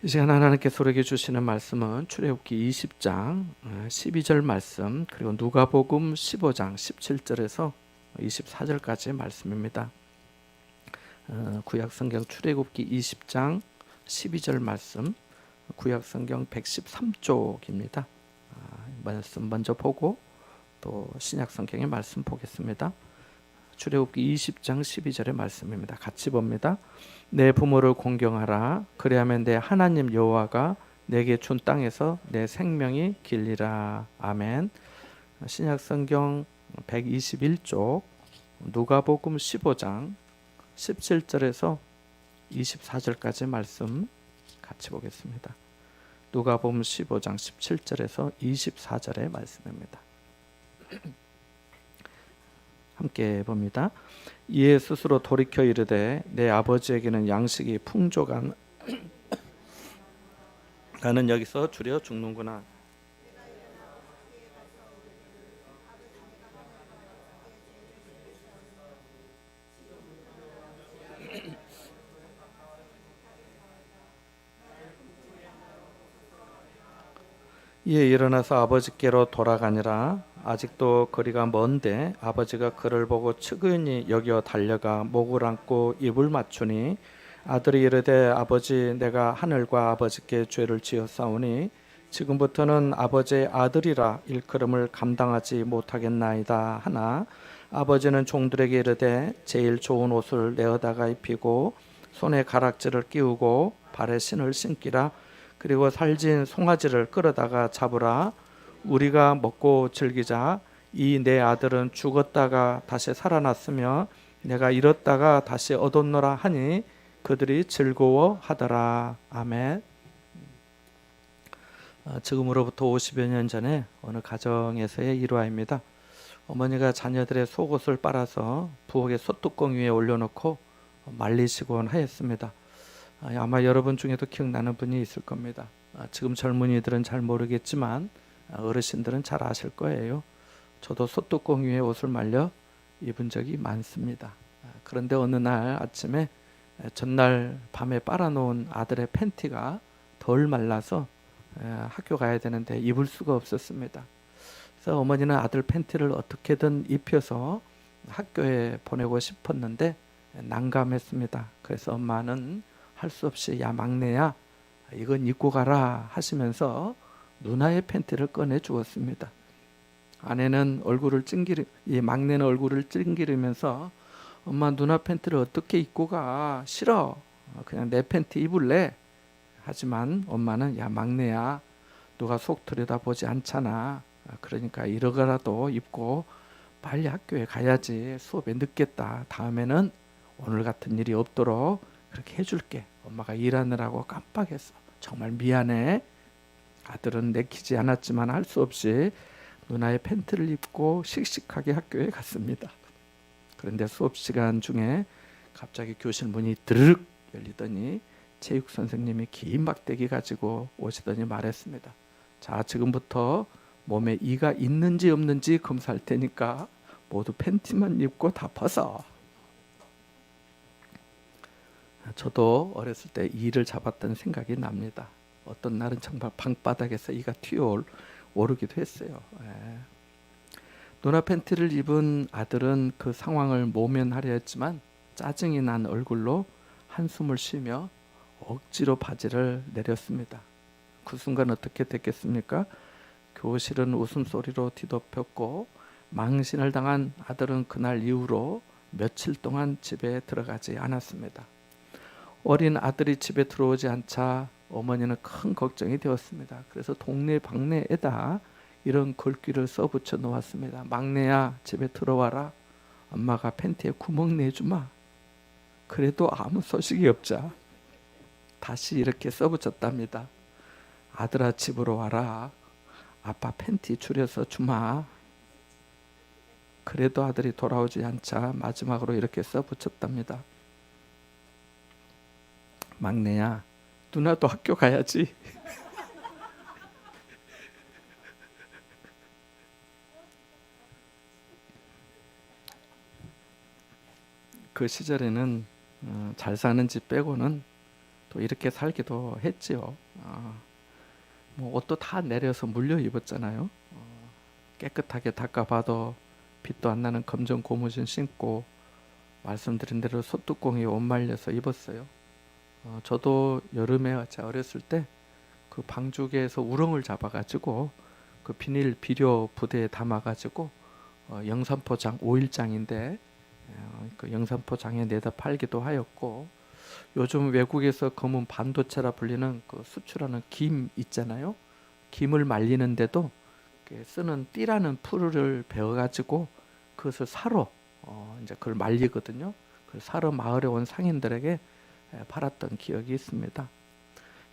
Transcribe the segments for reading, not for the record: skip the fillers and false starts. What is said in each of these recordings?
이 시간 하나님께서 우리에게 주시는 말씀은 출애굽기 20장 12절 말씀, 그리고 누가복음 15장 17절에서 24절까지의 말씀입니다. 구약성경 출애굽기 20장 12절 말씀, 구약성경 113쪽입니다. 말씀 먼저 보고 또 신약성경의 말씀 보겠습니다. 출애굽기 20장 12절의 말씀입니다. 같이 봅니다. 내 부모를 공경하라. 그리하면 내 하나님 여호와가 내게 준 땅에서 내 생명이 길리라. 아멘. 신약성경 121쪽 누가복음 15장 17절에서 24절까지 말씀 같이 보겠습니다. 누가복음 15장 17절에서 24절의 말씀입니다. 함께 봅니다. 이에 스스로 돌이켜 이르되 내 아버지에게는 양식이 풍족한 나는 여기서 줄여 죽는구나. 이에 일어나서 아버지께로 돌아가니라. 아직도 거리가 먼데 아버지가 그를 보고 측은히 여겨 달려가 목을 안고 입을 맞추니 아들이 이르되 아버지 내가 하늘과 아버지께 죄를 지었사오니 지금부터는 아버지의 아들이라 일컬음을 감당하지 못하겠나이다 하나 아버지는 종들에게 이르되 제일 좋은 옷을 내어다가 입히고 손에 가락지를 끼우고 발에 신을 신기라. 그리고 살진 송아지를 끌어다가 잡으라. 우리가 먹고 즐기자. 이 내 아들은 죽었다가 다시 살아났으며 내가 잃었다가 다시 얻었노라 하니 그들이 즐거워하더라. 아멘. 지금으로부터 50여 년 전에 어느 가정에서의 일화입니다. 어머니가 자녀들의 속옷을 빨아서 부엌의 솥뚜껑 위에 올려놓고 말리시곤 하였습니다. 아마 여러분 중에도 기억나는 분이 있을 겁니다. 지금 젊은이들은 잘 모르겠지만 어르신들은 잘 아실 거예요. 저도 솥뚜껑 위에 옷을 말려 입은 적이 많습니다. 그런데 어느 날 아침에 전날 밤에 빨아놓은 아들의 팬티가 덜 말라서 학교 가야 되는데 입을 수가 없었습니다. 그래서 어머니는 아들 팬티를 어떻게든 입혀서 학교에 보내고 싶었는데 난감했습니다. 그래서 엄마는 할 수 없이 야 막내야 이건 입고 가라 하시면서 누나의 팬티를 꺼내 주었습니다. 아내는 얼굴을 막내는 얼굴을 찡기르면서 엄마 누나 팬티를 어떻게 입고 가? 싫어. 그냥 내 팬티 입을래. 하지만 엄마는 야 막내야 누가 속 들여다보지 않잖아. 그러니까 이러고라도 입고 빨리 학교에 가야지. 수업에 늦겠다. 다음에는 오늘 같은 일이 없도록 그렇게 해줄게. 엄마가 일하느라고 깜빡했어. 정말 미안해. 아들은 내키지 않았지만 할 수 없이 누나의 팬티를 입고 씩씩하게 학교에 갔습니다. 그런데 수업 시간 중에 갑자기 교실 문이 드르륵 열리더니 체육 선생님이 긴 막대기 가지고 오시더니 말했습니다. 자, 지금부터 몸에 이가 있는지 없는지 검사할 테니까 모두 팬티만 입고 다 벗어. 저도 어렸을 때 이를 잡았던 생각이 납니다. 어떤 날은 정말 방바닥에서 이가 튀어오르기도 했어요. 누나 팬티를 입은 아들은 그 상황을 모면하려 했지만 짜증이 난 얼굴로 한숨을 쉬며 억지로 바지를 내렸습니다. 그 순간 어떻게 됐겠습니까? 교실은 웃음소리로 뒤덮였고 망신을 당한 아들은 그날 이후로 며칠 동안 집에 들어가지 않았습니다. 어린 아들이 집에 들어오지 않자 어머니는 큰 걱정이 되었습니다. 그래서 동네 방네에다 이런 글귀를 써붙여 놓았습니다. 막내야 집에 들어와라. 엄마가 팬티에 구멍 내주마. 그래도 아무 소식이 없자 다시 이렇게 써붙였답니다. 아들아 집으로 와라. 아빠 팬티 줄여서 주마. 그래도 아들이 돌아오지 않자 마지막으로 이렇게 써붙였답니다. 막내야 누나도 학교 가야지. 그 시절에는 잘 사는 집 빼고는 또 이렇게 살기도 했지요. 뭐 옷도 다 내려서 물려 입었잖아요. 깨끗하게 닦아봐도 빛도 안 나는 검정 고무신 신고 말씀드린 대로 소뚜껑이 옷 말려서 입었어요. 저도 여름에 제가 어렸을 때 그 방죽에서 우렁을 잡아가지고 그 비닐 비료 부대에 담아가지고 영산포장 5일장인데 그 영산포장에 내다 팔기도 하였고, 요즘 외국에서 검은 반도체라 불리는 그 수출하는 김 있잖아요. 김을 말리는데도 쓰는 띠라는 풀을 베어가지고 그것을 사러 이제 그걸 말리거든요. 그 사러 마을에 온 상인들에게 팔았던 기억이 있습니다.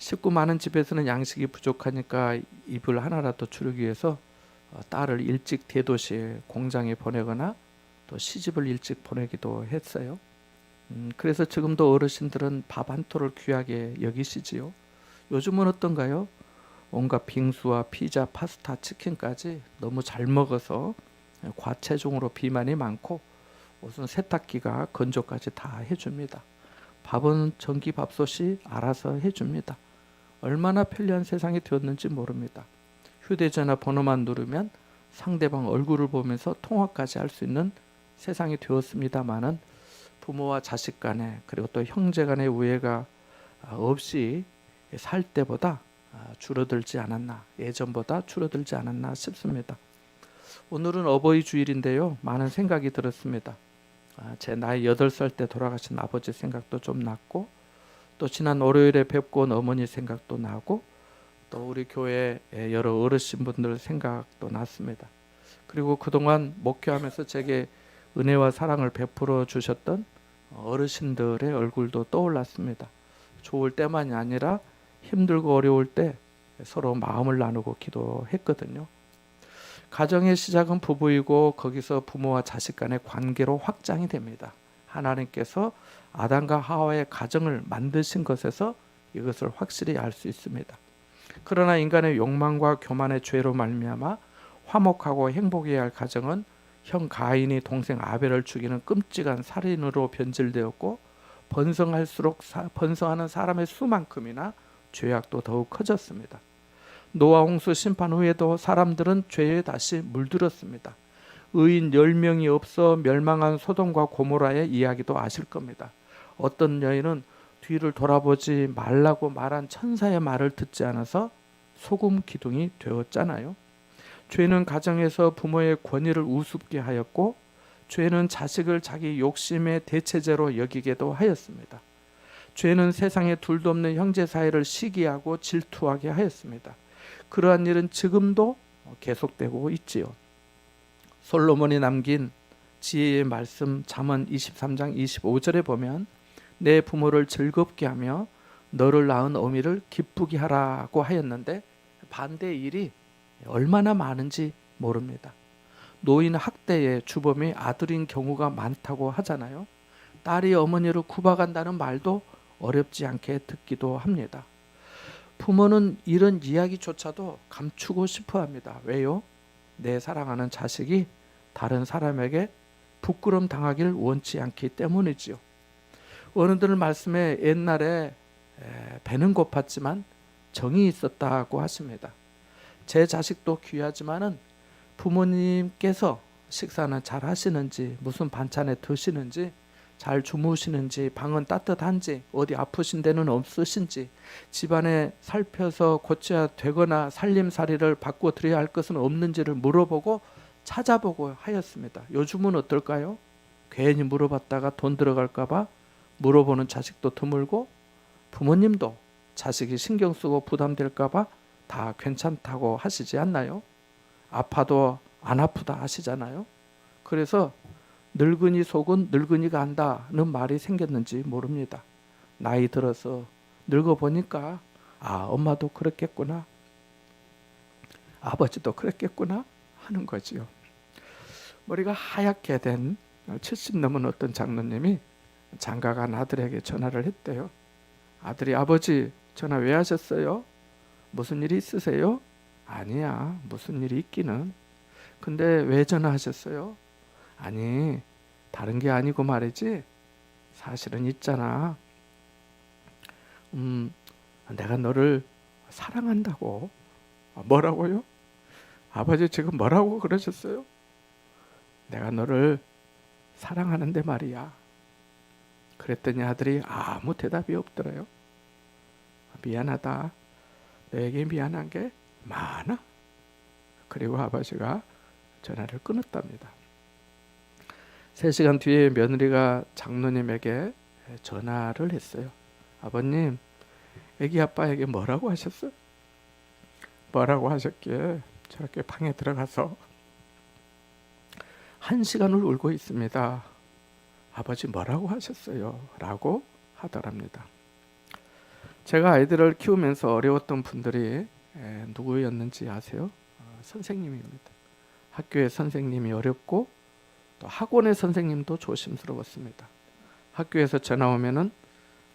식구 많은 집에서는 양식이 부족하니까 이불 하나라도 주르기 위해서 딸을 일찍 대도시 공장에 보내거나 또 시집을 일찍 보내기도 했어요. 그래서 지금도 어르신들은 밥 한 토를 귀하게 여기시지요. 요즘은 어떤가요? 온갖 빙수와 피자, 파스타, 치킨까지 너무 잘 먹어서 과체중으로 비만이 많고, 무슨 세탁기가 건조까지 다 해줍니다. 밥은 전기밥솥이 알아서 해줍니다. 얼마나 편리한 세상이 되었는지 모릅니다. 휴대전화 번호만 누르면 상대방 얼굴을 보면서 통화까지 할 수 있는 세상이 되었습니다마는, 부모와 자식 간에 그리고 또 형제 간의 우애가 없이 살 때보다 줄어들지 않았나, 예전보다 줄어들지 않았나 싶습니다. 오늘은 어버이 주일인데요. 많은 생각이 들었습니다. 제 나이 8살 때 돌아가신 아버지 생각도 좀 났고, 또 지난 월요일에 뵙고 온 어머니 생각도 나고, 또 우리 교회 여러 어르신분들 생각도 났습니다. 그리고 그동안 목회하면서 제게 은혜와 사랑을 베풀어 주셨던 어르신들의 얼굴도 떠올랐습니다. 좋을 때만이 아니라 힘들고 어려울 때 서로 마음을 나누고 기도했거든요. 가정의 시작은 부부이고 거기서 부모와 자식 간의 관계로 확장이 됩니다. 하나님께서 아담과 하와의 가정을 만드신 것에서 이것을 확실히 알 수 있습니다. 그러나 인간의 욕망과 교만의 죄로 말미암아 화목하고 행복해야 할 가정은 형 가인이 동생 아벨을 죽이는 끔찍한 살인으로 변질되었고, 번성하는 사람의 수만큼이나 죄악도 더욱 커졌습니다. 노아 홍수 심판 후에도 사람들은 죄에 다시 물들었습니다. 의인 10명이 없어 멸망한 소돔과 고모라의 이야기도 아실 겁니다. 어떤 여인은 뒤를 돌아보지 말라고 말한 천사의 말을 듣지 않아서 소금 기둥이 되었잖아요. 죄는 가정에서 부모의 권위를 우습게 하였고, 죄는 자식을 자기 욕심의 대체제로 여기게도 하였습니다. 죄는 세상에 둘도 없는 형제 사이를 시기하고 질투하게 하였습니다. 그러한 일은 지금도 계속되고 있지요. 솔로몬이 남긴 지혜의 말씀 잠언 23장 25절에 보면, 내 부모를 즐겁게 하며 너를 낳은 어미를 기쁘게 하라고 하였는데, 반대의 일이 얼마나 많은지 모릅니다. 노인 학대의 주범이 아들인 경우가 많다고 하잖아요. 딸이 어머니를 구박한다는 말도 어렵지 않게 듣기도 합니다. 부모는 이런 이야기조차도 감추고 싶어 합니다. 왜요? 내 사랑하는 자식이 다른 사람에게 부끄럼 당하기를 원치 않기 때문이지요. 어른들 말씀에 옛날에 배는 고팠지만 정이 있었다고 하십니다. 제 자식도 귀하지만은 부모님께서 식사는 잘 하시는지, 무슨 반찬에 드시는지, 잘 주무시는지, 방은 따뜻한지, 어디 아프신 데는 없으신지, 집안에 살펴서 고쳐야 되거나 살림살이를 바꿔드려야 할 것은 없는지를 물어보고 찾아보고 하였습니다. 요즘은 어떨까요? 괜히 물어봤다가 돈 들어갈까봐 물어보는 자식도 드물고, 부모님도 자식이 신경 쓰고 부담될까봐 다 괜찮다고 하시지 않나요? 아파도 안 아프다 하시잖아요. 그래서 늙은이 속은 늙은이가 안다는 말이 생겼는지 모릅니다. 나이 들어서 늙어보니까 엄마도 그랬겠구나, 아버지도 그랬겠구나 하는 거지요. 머리가 하얗게 된 70 넘은 어떤 장로님이 장가간 아들에게 전화를 했대요. 아들이, 아버지 전화 왜 하셨어요? 무슨 일이 있으세요? 아니야, 무슨 일이 있기는. 근데 왜 전화하셨어요? 아니, 다른 게 아니고 말이지, 사실은 있잖아. 내가 너를 사랑한다고. 뭐라고요? 아버지 지금 뭐라고 그러셨어요? 내가 너를 사랑하는데 말이야. 그랬더니 아들이 아무 대답이 없더래요. 미안하다. 너에게 미안한 게 많아. 그리고 아버지가 전화를 끊었답니다. 3시간 뒤에 며느리가 장로님에게 전화를 했어요. 아버님, 애기 아빠에게 뭐라고 하셨어요? 뭐라고 하셨기에 저렇게 방에 들어가서 1시간을 울고 있습니다. 아버지 뭐라고 하셨어요? 라고 하더랍니다. 제가 아이들을 키우면서 어려웠던 분들이 누구였는지 아세요? 선생님입니다. 학교의 선생님이 어렵고 또 학원의 선생님도 조심스러웠습니다. 학교에서 전화 오면은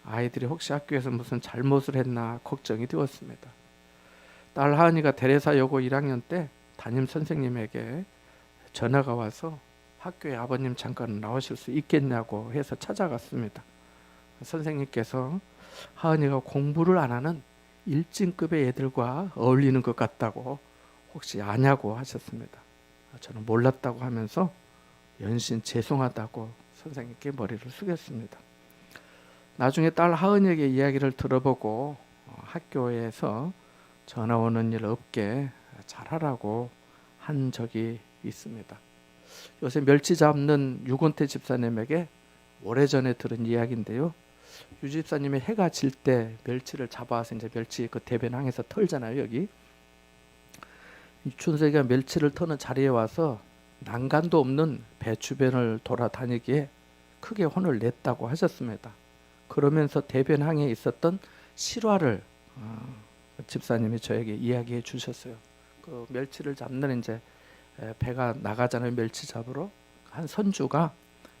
아이들이 혹시 학교에서 무슨 잘못을 했나 걱정이 되었습니다. 딸 하은이가 대레사 여고 1학년 때 담임 선생님에게 전화가 와서 학교에 아버님 잠깐 나오실 수 있겠냐고 해서 찾아갔습니다. 선생님께서 하은이가 공부를 안 하는 1등급의 애들과 어울리는 것 같다고 혹시 아냐고 하셨습니다. 저는 몰랐다고 하면서 연신 죄송하다고 선생님께 머리를 숙였습니다. 나중에 딸 하은이에게 이야기를 들어보고 학교에서 전화 오는 일 없게 잘하라고 한 적이 있습니다. 요새 멸치 잡는 유건태 집사님에게 오래전에 들은 이야기인데요. 유 집사님이 해가 질 때 멸치를 잡아와서 이제 멸치 그 대변항에서 털잖아요. 여기 춘석이가 멸치를 터는 자리에 와서 난간도 없는 배 주변을 돌아다니기에 크게 혼을 냈다고 하셨습니다. 그러면서 대변항에 있었던 실화를 집사님이 저에게 이야기해 주셨어요. 그 멸치를 잡는 이제 배가 나가잖아요. 멸치 잡으러 한 선주가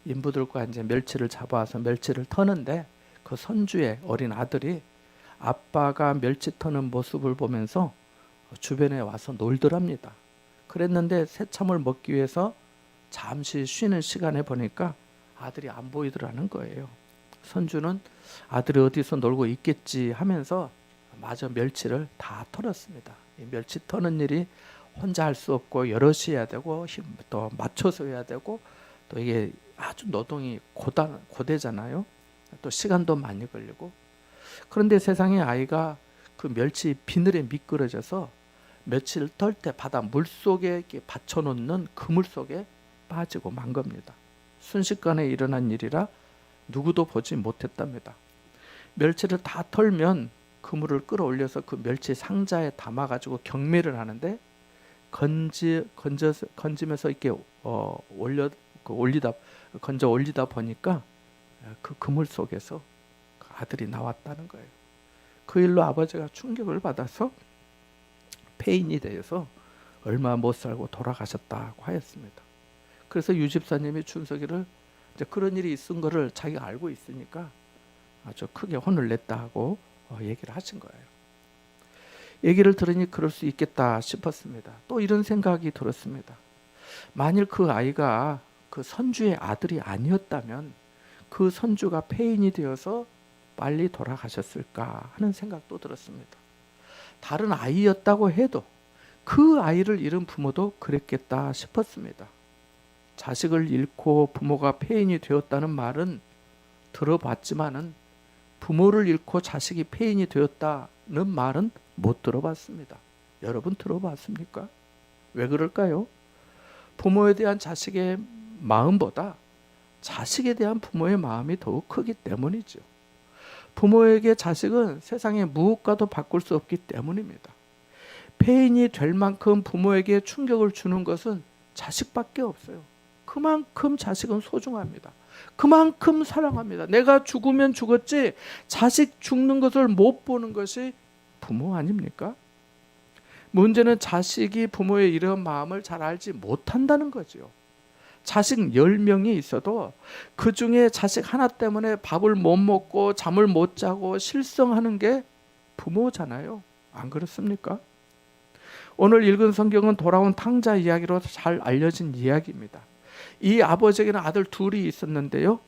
인부들과 이제 멸치를 잡아와서 멸치를 터는데 그 선주의 어린 아들이 아빠가 멸치 터는 모습을 보면서 주변에 와서 놀더랍니다. 그랬는데 새참을 먹기 위해서 잠시 쉬는 시간에 보니까 아들이 안 보이더라는 거예요. 선주는 아들이 어디서 놀고 있겠지 하면서 마저 멸치를 다 털었습니다. 이 멸치 터는 일이 혼자 할 수 없고 여럿이 해야 되고 또 맞춰서 해야 되고 또 이게 아주 노동이 고되잖아요. 또 시간도 많이 걸리고. 그런데 세상에 아이가 그 멸치 비늘에 미끄러져서 멸치를 털 때 바다 물속에 이렇게 받쳐놓는 그물 속에 빠지고 만 겁니다. 순식간에 일어난 일이라 누구도 보지 못했답니다. 멸치를 다 털면 그물을 끌어올려서 그 멸치 상자에 담아가지고 경매를 하는데 건지면서 이렇게 건져 올리다 보니까 그 그물 속에서 그 아들이 나왔다는 거예요. 그 일로 아버지가 충격을 받아서 폐인이 되어서 얼마 못 살고 돌아가셨다고 하였습니다. 그래서 유 집사님이 춘석이를 이제 그런 일이 있은 거를 자기가 알고 있으니까 아주 크게 혼을 냈다고 얘기를 하신 거예요. 얘기를 들으니 그럴 수 있겠다 싶었습니다. 또 이런 생각이 들었습니다. 만일 그 아이가 그 선주의 아들이 아니었다면 그 선주가 폐인이 되어서 빨리 돌아가셨을까 하는 생각도 들었습니다. 다른 아이였다고 해도 그 아이를 잃은 부모도 그랬겠다 싶었습니다. 자식을 잃고 부모가 폐인이 되었다는 말은 들어봤지만은 부모를 잃고 자식이 폐인이 되었다는 말은 못 들어봤습니다. 여러분 들어봤습니까? 왜 그럴까요? 부모에 대한 자식의 마음보다 자식에 대한 부모의 마음이 더욱 크기 때문이죠. 부모에게 자식은 세상에 무엇과도 바꿀 수 없기 때문입니다. 폐인이 될 만큼 부모에게 충격을 주는 것은 자식밖에 없어요. 그만큼 자식은 소중합니다. 그만큼 사랑합니다. 내가 죽으면 죽었지 자식 죽는 것을 못 보는 것이 부모 아닙니까? 문제는 자식이 부모의 이런 마음을 잘 알지 못한다는 거죠. 자식 10명이 있어도 그 중에 자식 하나 때문에 밥을 못 먹고 잠을 못 자고 실성하는 게 부모잖아요. 안 그렇습니까? 오늘 읽은 성경은 돌아온 탕자 이야기로 잘 알려진 이야기입니다. 이 아버지에게는 아들 둘이 있었는데요.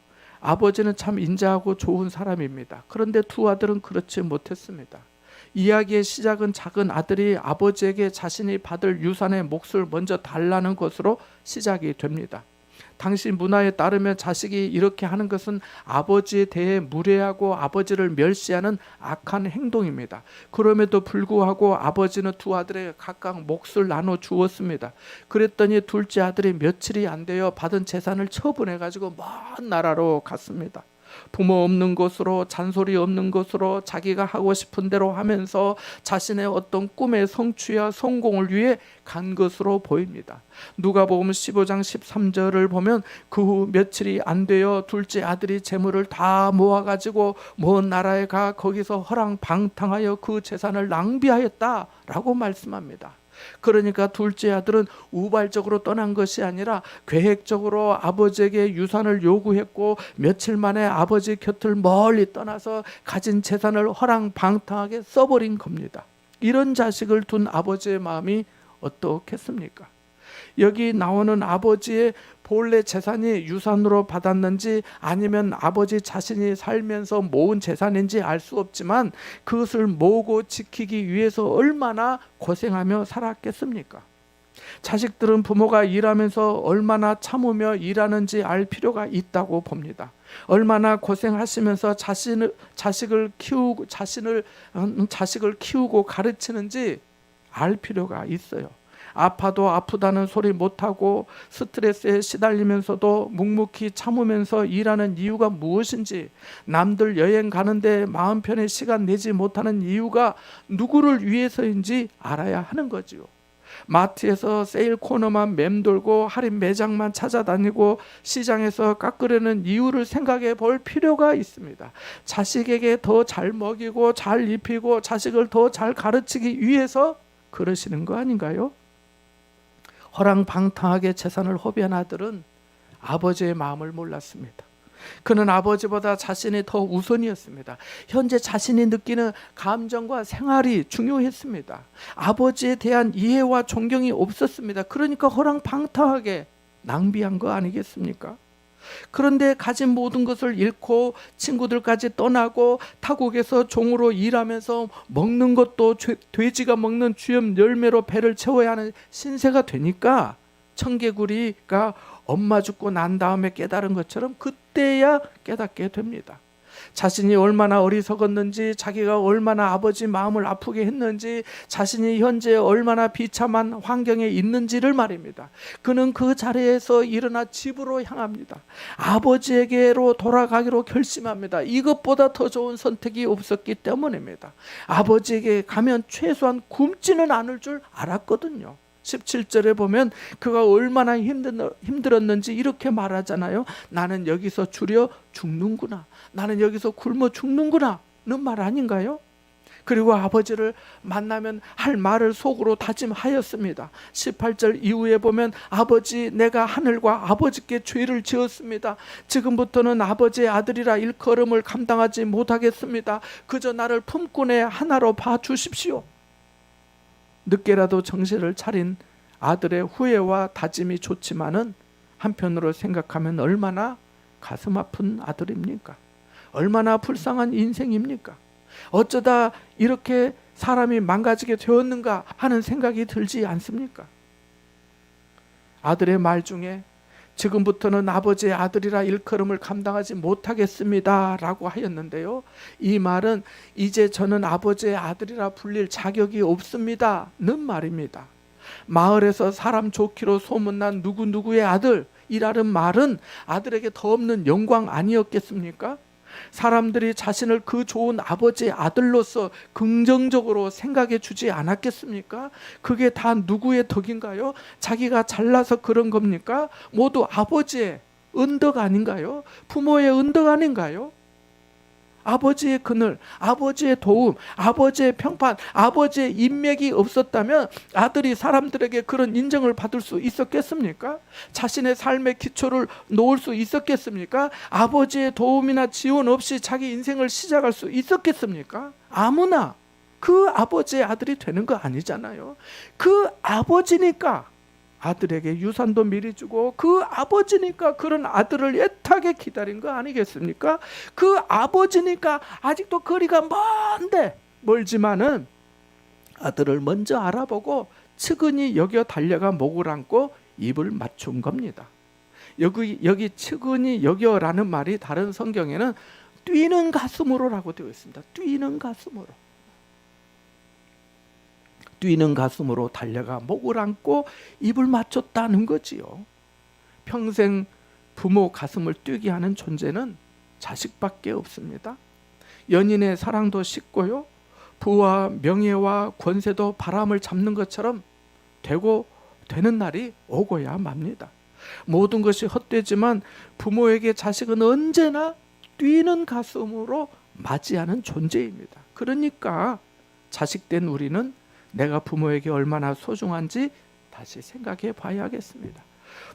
아버지는 참 인자하고 좋은 사람입니다. 그런데 두 아들은 그렇지 못했습니다. 이야기의 시작은 작은 아들이 아버지에게 자신이 받을 유산의 몫을 먼저 달라는 것으로 시작이 됩니다. 당시 문화에 따르면 자식이 이렇게 하는 것은 아버지에 대해 무례하고 아버지를 멸시하는 악한 행동입니다. 그럼에도 불구하고 아버지는 두 아들에게 각각 몫을 나눠 주었습니다. 그랬더니 둘째 아들이 며칠이 안 되어 받은 재산을 처분해 가지고 먼 나라로 갔습니다. 부모 없는 곳으로, 잔소리 없는 곳으로 자기가 하고 싶은 대로 하면서 자신의 어떤 꿈의 성취와 성공을 위해 간 것으로 보입니다. 누가복음 15장 13절을 보면 그 후 며칠이 안 되어 둘째 아들이 재물을 다 모아가지고 먼 나라에 가 거기서 허랑방탕하여 그 재산을 낭비하였다라고 말씀합니다. 그러니까 둘째 아들은 우발적으로 떠난 것이 아니라 계획적으로 아버지에게 유산을 요구했고 며칠 만에 아버지 곁을 멀리 떠나서 가진 재산을 허랑방탕하게 써버린 겁니다. 이런 자식을 둔 아버지의 마음이 어떻겠습니까? 여기 나오는 아버지의 본래 재산이 유산으로 받았는지 아니면 아버지 자신이 살면서 모은 재산인지 알 수 없지만 그것을 모으고 지키기 위해서 얼마나 고생하며 살았겠습니까? 자식들은 부모가 일하면서 얼마나 참으며 일하는지 알 필요가 있다고 봅니다. 얼마나 고생하시면서 자식을 키우고 가르치는지 알 필요가 있어요. 아파도 아프다는 소리 못하고 스트레스에 시달리면서도 묵묵히 참으면서 일하는 이유가 무엇인지, 남들 여행 가는데 마음 편히 시간 내지 못하는 이유가 누구를 위해서인지 알아야 하는 거지요. 마트에서 세일 코너만 맴돌고 할인 매장만 찾아다니고 시장에서 깎으려는 이유를 생각해 볼 필요가 있습니다. 자식에게 더 잘 먹이고 잘 입히고 자식을 더 잘 가르치기 위해서 그러시는 거 아닌가요? 허랑방탕하게 재산을 허비한 아들은 아버지의 마음을 몰랐습니다. 그는 아버지보다 자신이 더 우선이었습니다. 현재 자신이 느끼는 감정과 생활이 중요했습니다. 아버지에 대한 이해와 존경이 없었습니다. 그러니까 허랑방탕하게 낭비한 거 아니겠습니까? 그런데 가진 모든 것을 잃고 친구들까지 떠나고 타국에서 종으로 일하면서 먹는 것도 돼지가 먹는 쥐염 열매로 배를 채워야 하는 신세가 되니까 청개구리가 엄마 죽고 난 다음에 깨달은 것처럼 그때야 깨닫게 됩니다. 자신이 얼마나 어리석었는지, 자기가 얼마나 아버지 마음을 아프게 했는지, 자신이 현재 얼마나 비참한 환경에 있는지를 말입니다. 그는 그 자리에서 일어나 집으로 향합니다. 아버지에게로 돌아가기로 결심합니다. 이것보다 더 좋은 선택이 없었기 때문입니다. 아버지에게 가면 최소한 굶지는 않을 줄 알았거든요. 17절에 보면 그가 얼마나 힘들었는지 이렇게 말하잖아요. 나는 여기서 줄여 죽는구나. 나는 여기서 굶어 죽는구나. 는 말 아닌가요? 그리고 아버지를 만나면 할 말을 속으로 다짐하였습니다. 18절 이후에 보면 아버지, 내가 하늘과 아버지께 죄를 지었습니다. 지금부터는 아버지의 아들이라 일컬음을 감당하지 못하겠습니다. 그저 나를 품꾼의 하나로 봐주십시오. 늦게라도 정신을 차린 아들의 후회와 다짐이 좋지만은 한편으로 생각하면 얼마나 가슴 아픈 아들입니까? 얼마나 불쌍한 인생입니까? 어쩌다 이렇게 사람이 망가지게 되었는가 하는 생각이 들지 않습니까? 아들의 말 중에 지금부터는 아버지의 아들이라 일컬음을 감당하지 못하겠습니다 라고 하였는데요, 이 말은 이제 저는 아버지의 아들이라 불릴 자격이 없습니다 는 말입니다. 마을에서 사람 좋기로 소문난 누구누구의 아들이라는 말은 아들에게 더 없는 영광 아니었겠습니까? 사람들이 자신을 그 좋은 아버지의 아들로서 긍정적으로 생각해 주지 않았겠습니까? 그게 다 누구의 덕인가요? 자기가 잘나서 그런 겁니까? 모두 아버지의 은덕 아닌가요? 부모의 은덕 아닌가요? 아버지의 그늘, 아버지의 도움, 아버지의 평판, 아버지의 인맥이 없었다면 아들이 사람들에게 그런 인정을 받을 수 있었겠습니까? 자신의 삶의 기초를 놓을 수 있었겠습니까? 아버지의 도움이나 지원 없이 자기 인생을 시작할 수 있었겠습니까? 아무나 그 아버지의 아들이 되는 거 아니잖아요. 그 아버지니까 아들에게 유산도 미리 주고 그 아버지니까 그런 아들을 애타게 기다린 거 아니겠습니까? 그 아버지니까 아직도 거리가 멀지만은 아들을 먼저 알아보고 측은히 여겨 달려가 목을 안고 입을 맞춘 겁니다. 여기 측은히 여겨라는 말이 다른 성경에는 뛰는 가슴으로라고 되어 있습니다. 뛰는 가슴으로. 뛰는 가슴으로 달려가 목을 안고 입을 맞췄다는 거지요. 평생 부모 가슴을 뛰게 하는 존재는 자식밖에 없습니다. 연인의 사랑도 식고요. 부와 명예와 권세도 바람을 잡는 것처럼 되는 날이 오고야 맙니다. 모든 것이 헛되지만 부모에게 자식은 언제나 뛰는 가슴으로 맞이하는 존재입니다. 그러니까 자식된 우리는 내가 부모에게 얼마나 소중한지 다시 생각해 봐야겠습니다.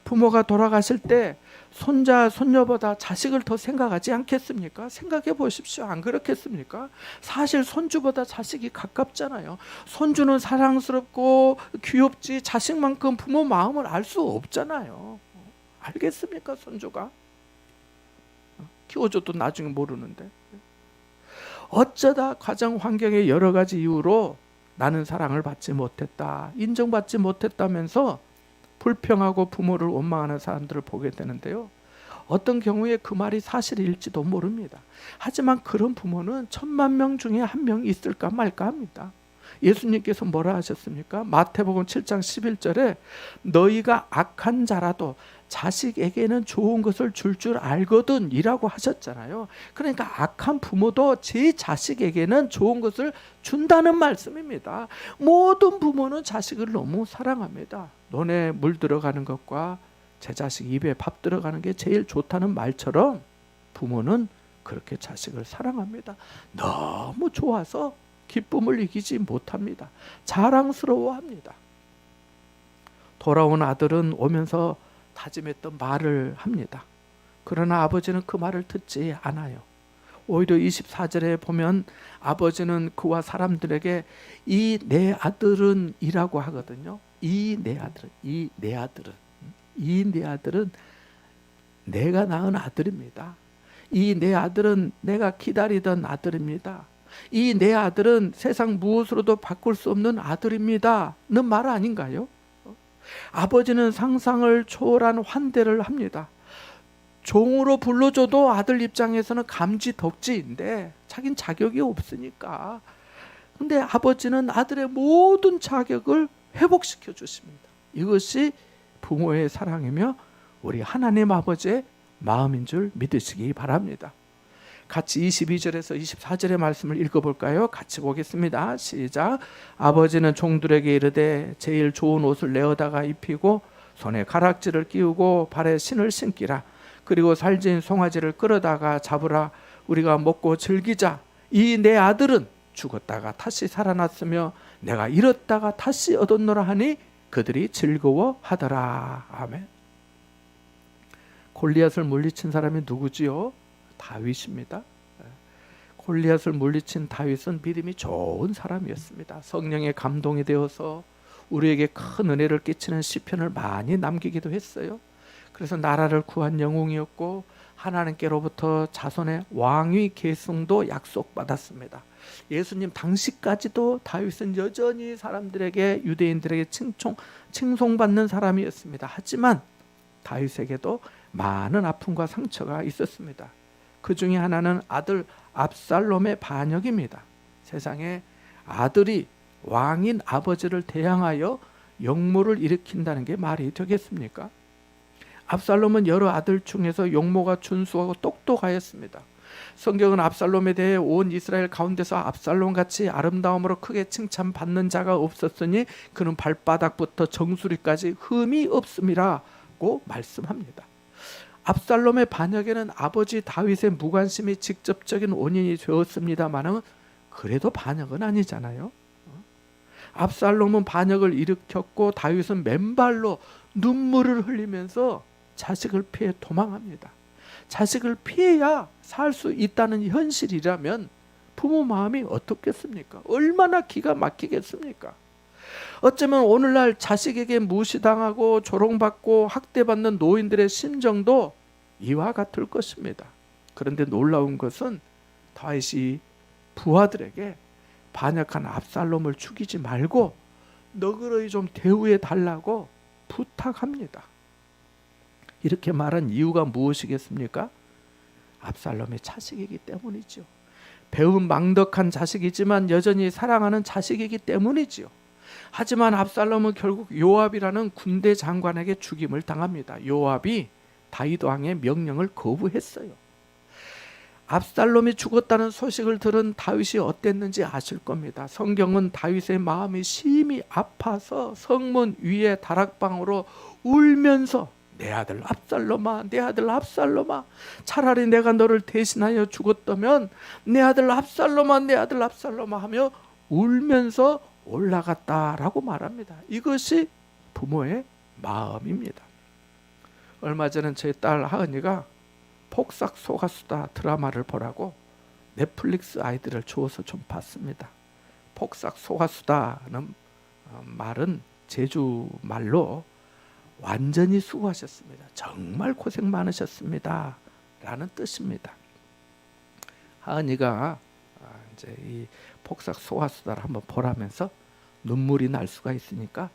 부모가 돌아가실 때 손자, 손녀보다 자식을 더 생각하지 않겠습니까? 생각해 보십시오. 안 그렇겠습니까? 사실 손주보다 자식이 가깝잖아요. 손주는 사랑스럽고 귀엽지 자식만큼 부모 마음을 알 수 없잖아요. 알겠습니까? 손주가? 키워줘도 나중에 모르는데. 어쩌다 가정 환경의 여러 가지 이유로 나는 사랑을 받지 못했다, 인정받지 못했다면서 불평하고 부모를 원망하는 사람들을 보게 되는데요. 어떤 경우에 그 말이 사실일지도 모릅니다. 하지만 그런 부모는 10,000명 중에 한 명 있을까 말까 합니다. 예수님께서 뭐라 하셨습니까? 마태복음 7장 11절에 너희가 악한 자라도 자식에게는 좋은 것을 줄 알거든 이라고 하셨잖아요. 그러니까 악한 부모도 제 자식에게는 좋은 것을 준다는 말씀입니다. 모든 부모는 자식을 너무 사랑합니다. 논에 물 들어가는 것과 제 자식 입에 밥 들어가는 게 제일 좋다는 말처럼 부모는 그렇게 자식을 사랑합니다. 너무 좋아서 기쁨을 이기지 못합니다. 자랑스러워합니다. 돌아온 아들은 오면서 다짐했던 말을 합니다. 그러나 아버지는 그 말을 듣지 않아요. 오히려 24절에 보면 아버지는 그와 사람들에게 이 내 아들은 이라고 하거든요. 이 내 아들은 내가 낳은 아들입니다. 이 내 아들은 내가 기다리던 아들입니다. 이 내 아들은 세상 무엇으로도 바꿀 수 없는 아들입니다. 는 말 아닌가요? 아버지는 상상을 초월한 환대를 합니다. 종으로 불러줘도 아들 입장에서는 감지덕지인데 자긴 자격이 없으니까. 근데 아버지는 아들의 모든 자격을 회복시켜 주십니다. 이것이 부모의 사랑이며 우리 하나님 아버지의 마음인 줄 믿으시기 바랍니다. 같이 22절에서 24절의 말씀을 읽어볼까요? 같이 보겠습니다. 시작. 아버지는 종들에게 이르되 제일 좋은 옷을 내어다가 입히고 손에 가락지를 끼우고 발에 신을 신기라. 그리고 살진 송아지를 끌어다가 잡으라. 우리가 먹고 즐기자. 이 내 아들은 죽었다가 다시 살아났으며 내가 잃었다가 다시 얻었노라 하니 그들이 즐거워하더라. 아멘. 골리앗을 물리친 사람이 누구지요? 다윗입니다. 골리앗을 물리친 다윗은 믿음이 좋은 사람이었습니다. 성령의 감동이 되어서 우리에게 큰 은혜를 끼치는 시편을 많이 남기기도 했어요. 그래서 나라를 구한 영웅이었고 하나님께로부터 자손의 왕위 계승도 약속받았습니다. 예수님 당시까지도 다윗은 여전히 사람들에게 유대인들에게 칭송받는 사람이었습니다. 하지만 다윗에게도 많은 아픔과 상처가 있었습니다. 그 중에 하나는 아들 압살롬의 반역입니다. 세상에 아들이 왕인 아버지를 대항하여 역모를 일으킨다는 게 말이 되겠습니까? 압살롬은 여러 아들 중에서 용모가 준수하고 똑똑하였습니다. 성경은 압살롬에 대해 온 이스라엘 가운데서 압살롬같이 아름다움으로 크게 칭찬받는 자가 없었으니 그는 발바닥부터 정수리까지 흠이 없음이라고 말씀합니다. 압살롬의 반역에는 아버지 다윗의 무관심이 직접적인 원인이 되었습니다만 그래도 반역은 아니잖아요. 압살롬은 반역을 일으켰고 다윗은 맨발로 눈물을 흘리면서 자식을 피해 도망합니다. 자식을 피해야 살 수 있다는 현실이라면 부모 마음이 어떻겠습니까? 얼마나 기가 막히겠습니까? 어쩌면 오늘날 자식에게 무시당하고 조롱받고 학대받는 노인들의 심정도 이와 같을 것입니다. 그런데 놀라운 것은 다윗이 부하들에게 반역한 압살롬을 죽이지 말고 너그러이 좀 대우해 달라고 부탁합니다. 이렇게 말한 이유가 무엇이겠습니까? 압살롬의 자식이기 때문이죠. 배운 망덕한 자식이지만 여전히 사랑하는 자식이기 때문이지요. 하지만 압살롬은 결국 요압이라는 군대 장관에게 죽임을 당합니다. 요압이 다윗 왕의 명령을 거부했어요. 압살롬이 죽었다는 소식을 들은 다윗이 어땠는지 아실 겁니다. 성경은 다윗의 마음이 심히 아파서 성문 위에 다락방으로 울면서 내 아들 압살롬아, 내 아들 압살롬아, 차라리 내가 너를 대신하여 죽었다면 내 아들 압살롬아, 내 아들 압살롬아 하며 울면서 올라갔다라고 말합니다. 이것이 부모의 마음입니다. 얼마 전에 제 딸 하은이가 폭삭 속았수다 드라마를 보라고 넷플릭스 아이들을 주어서 좀 봤습니다. 폭삭 속았수다는 말은 제주 말로 완전히 수고하셨습니다, 정말 고생 많으셨습니다 라는 뜻입니다. 하은이가 이제 이 폭삭 속았수다를 한번 보라면서 눈물이 날 수가 있으니까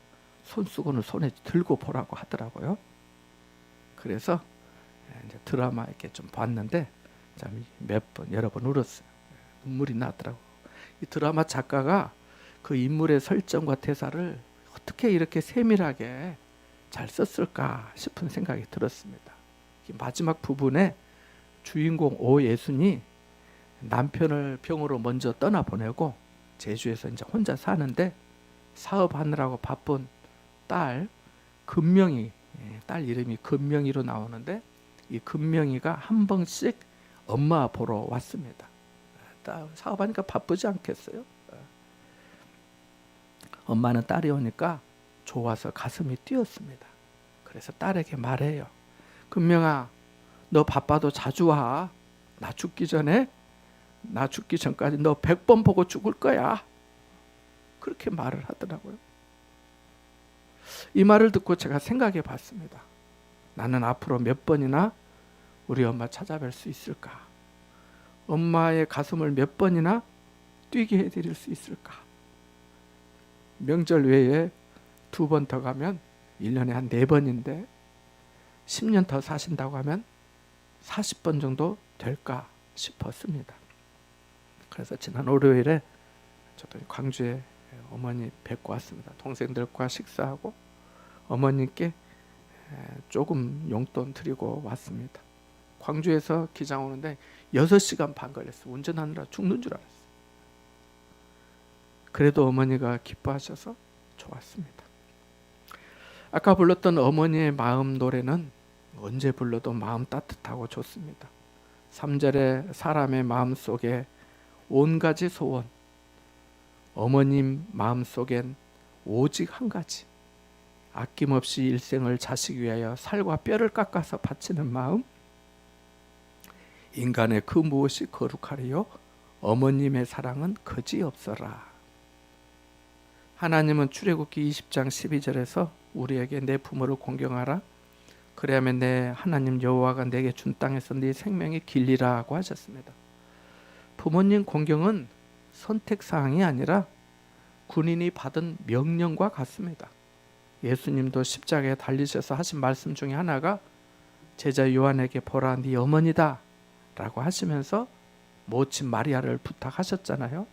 손수건을 손에 들고 보라고 하더라고요. 그래서 이제 드라마 이렇게 좀 봤는데 몇 번, 여러 번 울었어요. 눈물이 나더라고. 이 드라마 작가가 그 인물의 설정과 대사를 어떻게 이렇게 세밀하게 잘 썼을까 싶은 생각이 들었습니다. 마지막 부분에 주인공 오예순이 남편을 병으로 먼저 떠나보내고 제주에서 이제 혼자 사는데 사업하느라고 바쁜 딸 금명이, 딸 이름이 금명이로 나오는데 이 금명이가 한 번씩 엄마 보러 왔습니다. 사업하니까 바쁘지 않겠어요? 엄마는 딸이 오니까 좋아서 가슴이 뛰었습니다. 그래서 딸에게 말해요. 금명아, 너 바빠도 자주 와. 나 죽기 전까지 너 100번 보고 죽을 거야. 그렇게 말을 하더라고요. 이 말을 듣고 제가 생각해 봤습니다. 나는 앞으로 몇 번이나 우리 엄마 찾아뵐 수 있을까? 엄마의 가슴을 몇 번이나 뛰게 해드릴 수 있을까? 명절 외에 2번 더 가면 1년에 한 4번인데 10년 더 사신다고 하면 40번 정도 될까 싶었습니다. 그래서 지난 월요일에 저도 광주에 어머니 뵙고 왔습니다. 동생들과 식사하고 어머니께 조금 용돈 드리고 왔습니다. 광주에서 기장 오는데 6시간 반 걸렸어요. 운전하느라 죽는 줄 알았어요. 그래도 어머니가 기뻐하셔서 좋았습니다. 아까 불렀던 어머니의 마음 노래는 언제 불러도 마음 따뜻하고 좋습니다. 3절에 사람의 마음속에 온 가지 소원, 어머님 마음속엔 오직 한 가지, 아낌없이 일생을 자식 위하여 살과 뼈를 깎아서 바치는 마음. 인간의 그 무엇이 거룩하리요? 어머님의 사랑은 그지없어라. 하나님은 출애굽기 20장 12절에서 우리에게 내 부모를 공경하라, 그래야면 내 하나님 여호와가 내게 준 땅에서 네 생명이 길리라고 하셨습니다. 부모님 공경은 선택사항이 아니라 군인이 받은 명령과 같습니다. 예수님도 십자가에 달리셔서 하신 말씀 중에 하나가 제자 요한에게 보라 네 어머니다 라고 하시면서 모친 마리아를 부탁하셨잖아요.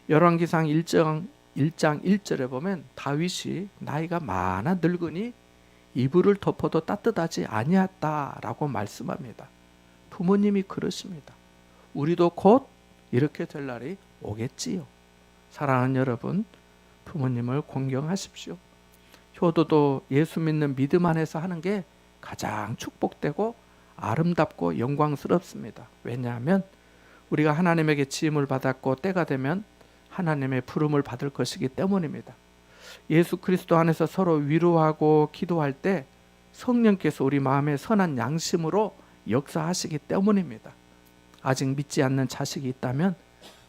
열왕기상 1장 1절에 보면 다윗이 나이가 많아 늙으니 이불을 덮어도 따뜻하지 아니었다라고 말씀합니다. 부모님이 그러십니다. 우리도 곧 이렇게 될 날이 오겠지요. 사랑하는 여러분, 부모님을 공경하십시오. 효도도 예수 믿는 믿음 안에서 하는 게 가장 축복되고 아름답고 영광스럽습니다. 왜냐하면 우리가 하나님에게 지음을 받았고 때가 되면 하나님의 부름을 받을 것이기 때문입니다. 예수 그리스도 안에서 서로 위로하고 기도할 때 성령께서 우리 마음에 선한 양심으로 역사하시기 때문입니다. 아직 믿지 않는 자식이 있다면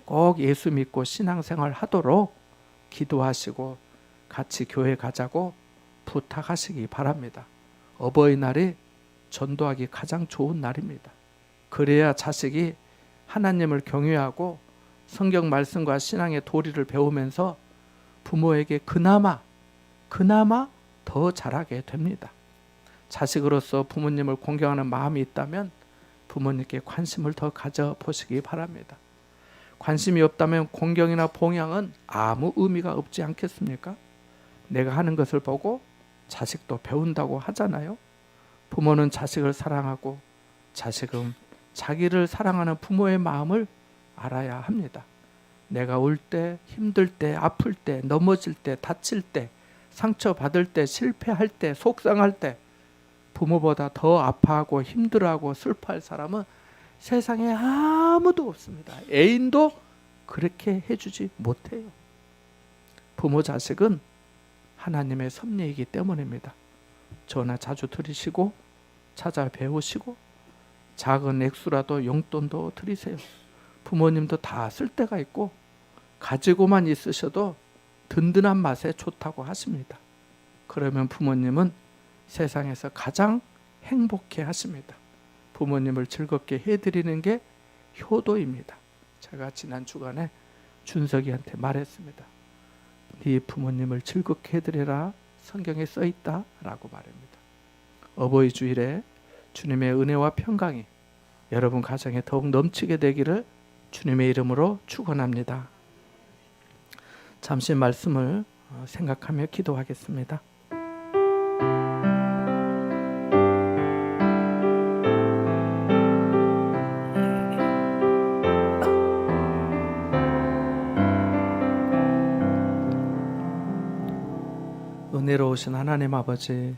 꼭 예수 믿고 신앙생활 하도록 기도하시고 같이 교회 가자고 부탁하시기 바랍니다. 어버이날이 전도하기 가장 좋은 날입니다. 그래야 자식이 하나님을 경외하고 성경 말씀과 신앙의 도리를 배우면서 부모에게 그나마 더 잘하게 됩니다. 자식으로서 부모님을 공경하는 마음이 있다면 부모님께 관심을 더 가져보시기 바랍니다. 관심이 없다면 공경이나 봉양은 아무 의미가 없지 않겠습니까? 내가 하는 것을 보고 자식도 배운다고 하잖아요. 부모는 자식을 사랑하고 자식은 자기를 사랑하는 부모의 마음을 알아야 합니다. 내가 울 때, 힘들 때, 아플 때, 넘어질 때, 다칠 때, 상처받을 때, 실패할 때, 속상할 때 부모보다 더 아파하고 힘들어하고 슬퍼할 사람은 세상에 아무도 없습니다. 애인도 그렇게 해주지 못해요. 부모 자식은 하나님의 섭리이기 때문입니다. 전화 자주 드리시고 찾아 배우시고 작은 액수라도 용돈도 드리세요. 부모님도 다 쓸 때가 있고 가지고만 있으셔도 든든한 맛에 좋다고 하십니다. 그러면 부모님은 세상에서 가장 행복해 하십니다. 부모님을 즐겁게 해드리는 게 효도입니다. 제가 지난 주간에 준석이한테 말했습니다. 네 부모님을 즐겁게 해드리라 성경에 써있다 라고 말합니다. 어버이 주일에 주님의 은혜와 평강이 여러분 가정에 더욱 넘치게 되기를 주님의 이름으로 축원합니다. 잠시 말씀을 생각하며 기도하겠습니다. 은혜로우신 하나님 아버지,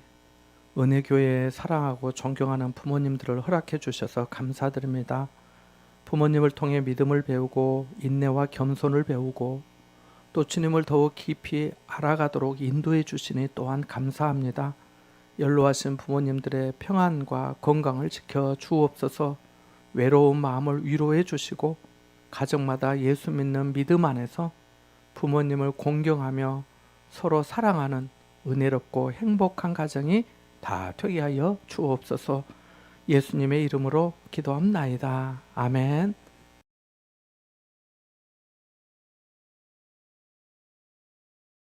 은혜교회에 사랑하고 존경하는 부모님들을 허락해 주셔서 감사드립니다. 부모님을 통해 믿음을 배우고 인내와 겸손을 배우고 또 주님을 더욱 깊이 알아가도록 인도해 주시니 또한 감사합니다. 연로하신 부모님들의 평안과 건강을 지켜 주옵소서. 외로운 마음을 위로해 주시고 가정마다 예수 믿는 믿음 안에서 부모님을 공경하며 서로 사랑하는 은혜롭고 행복한 가정이 다 되게 하여 주옵소서. 예수님의 이름으로 기도합나이다. 아멘.